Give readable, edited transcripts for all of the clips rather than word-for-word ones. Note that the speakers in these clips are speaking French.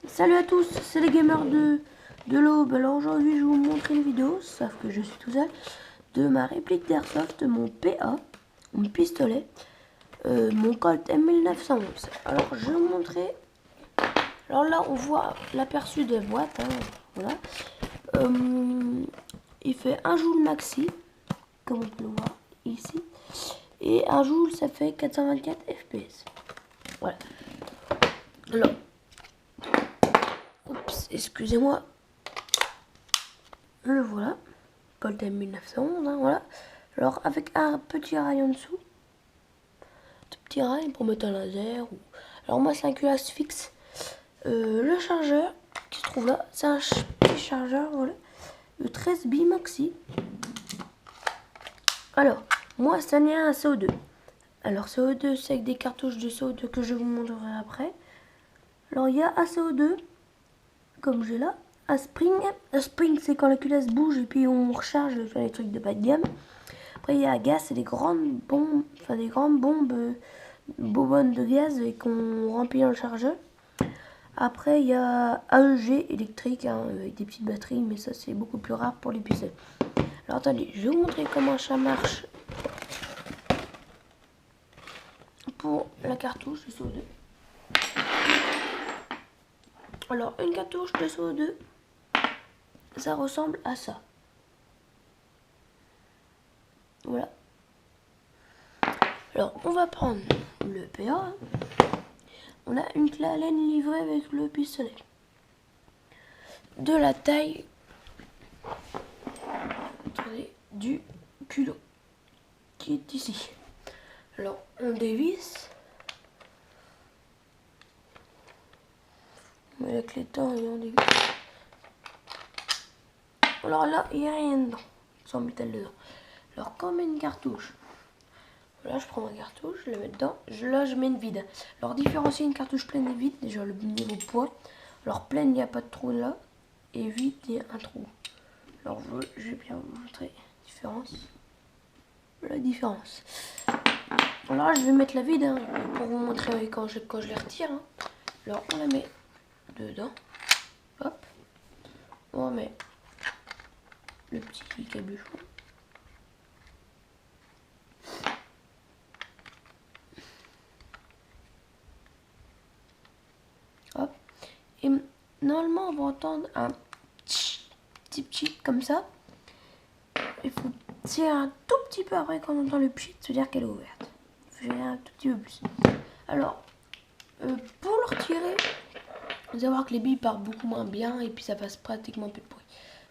Salut à tous, c'est les gamers de l'Aube. Alors aujourd'hui je vais vous montrer une vidéo, sauf que je suis tout seul, de ma réplique d'Airsoft, mon PA, mon pistolet, mon Colt M1911. Alors je vais vous montrer. Alors là on voit l'aperçu des boîtes, hein, voilà. Il fait 1 joule maxi, comme on peut le voir ici, et 1 joule ça fait 424 fps. Voilà. Alors, oups, excusez-moi. Le voilà, Colt M1911, hein, voilà. Alors avec un petit rail en dessous, tout petit rail pour mettre un laser. Alors moi c'est un culasse fixe. Le chargeur qui se trouve là, c'est un petit chargeur, voilà, le 13 Bimaxi. Alors moi ça n'est un CO2. Alors CO2 c'est avec des cartouches de CO2 que je vous montrerai après. Alors il y a un CO2 comme j'ai là. Un spring c'est quand la culasse bouge et puis on recharge sur les trucs de bas de gamme. Après il y a un gaz, c'est des grandes bombes, bonbonnes de gaz et qu'on remplit dans le chargeur. Après il y a AEG électrique, hein, avec des petites batteries, mais ça c'est beaucoup plus rare pour les pistolets. Alors attendez, je vais vous montrer comment ça marche pour la cartouche de CO2. Alors une cartouche de CO2, ça ressemble à ça. Voilà. Alors on va prendre le PA. On a une clé à laine livrée avec le pistolet. De la taille, attendez, du culot qui est ici. Alors on dévisse. On met la clé dedans et on dévisse. Alors là, il n'y a rien dedans, sans métal dedans. Alors quand on met une cartouche, voilà, je prends ma cartouche, je la mets dedans, là je mets une vide. Alors différencier une cartouche pleine et vide, déjà le niveau poids. Alors pleine, il n'y a pas de trou là, et vide, il y a un trou. Alors je vais bien vous montrer la différence. Alors là, je vais mettre la vide, hein, pour vous montrer quand je les retire. Hein. Alors on la met dedans, hop, on met le petit cabuchon. Hop. Et normalement on va entendre un petit comme ça. Il faut tirer un tout petit peu après quand on entend le pchit, se dire qu'elle est ouverte. Il faut tirer un tout petit peu plus. Alors, pour le retirer, vous allez voir que les billes partent beaucoup moins bien et puis ça passe pratiquement plus de bruit.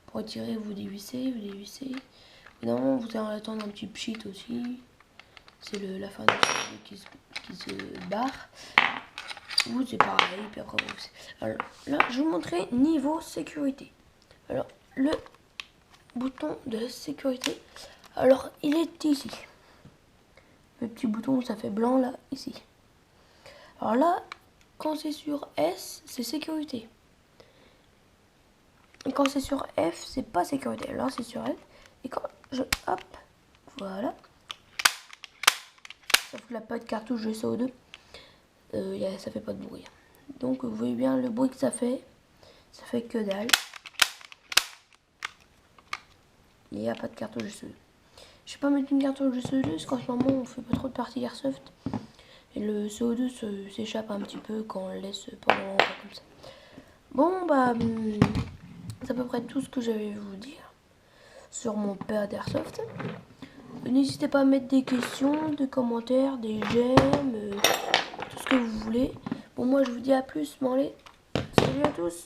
Pour retirer, vous dévissez. Évidemment, vous allez entendre un petit pchit aussi. C'est la fin du qui se barre. Vous c'est pareil, puis après vous. Alors là, je vais vous montrer niveau sécurité. Alors le bouton de sécurité, alors il est ici. Le petit bouton, ça fait blanc là, ici. Alors là, quand c'est sur S, c'est sécurité. Et quand c'est sur F, c'est pas sécurité. Alors c'est sur F. Et quand je hop, voilà. Sauf que la pas de cartouche de CO2. Ça fait pas de bruit. Donc vous voyez bien le bruit que ça fait que dalle. Il n'y a pas de cartouche de CO2. Je vais pas mettre une cartouche de CO2 parce qu'en ce moment on fait pas trop de parties airsoft. Et le CO2 s'échappe un petit peu quand on le laisse pendant longtemps comme ça. Bon bah c'est à peu près tout ce que j'avais à vous dire sur mon PA d'Airsoft. N'hésitez pas à mettre des questions, des commentaires, des j'aime, tout ce que vous voulez. Bon moi je vous dis à plus, bon allez, salut à tous.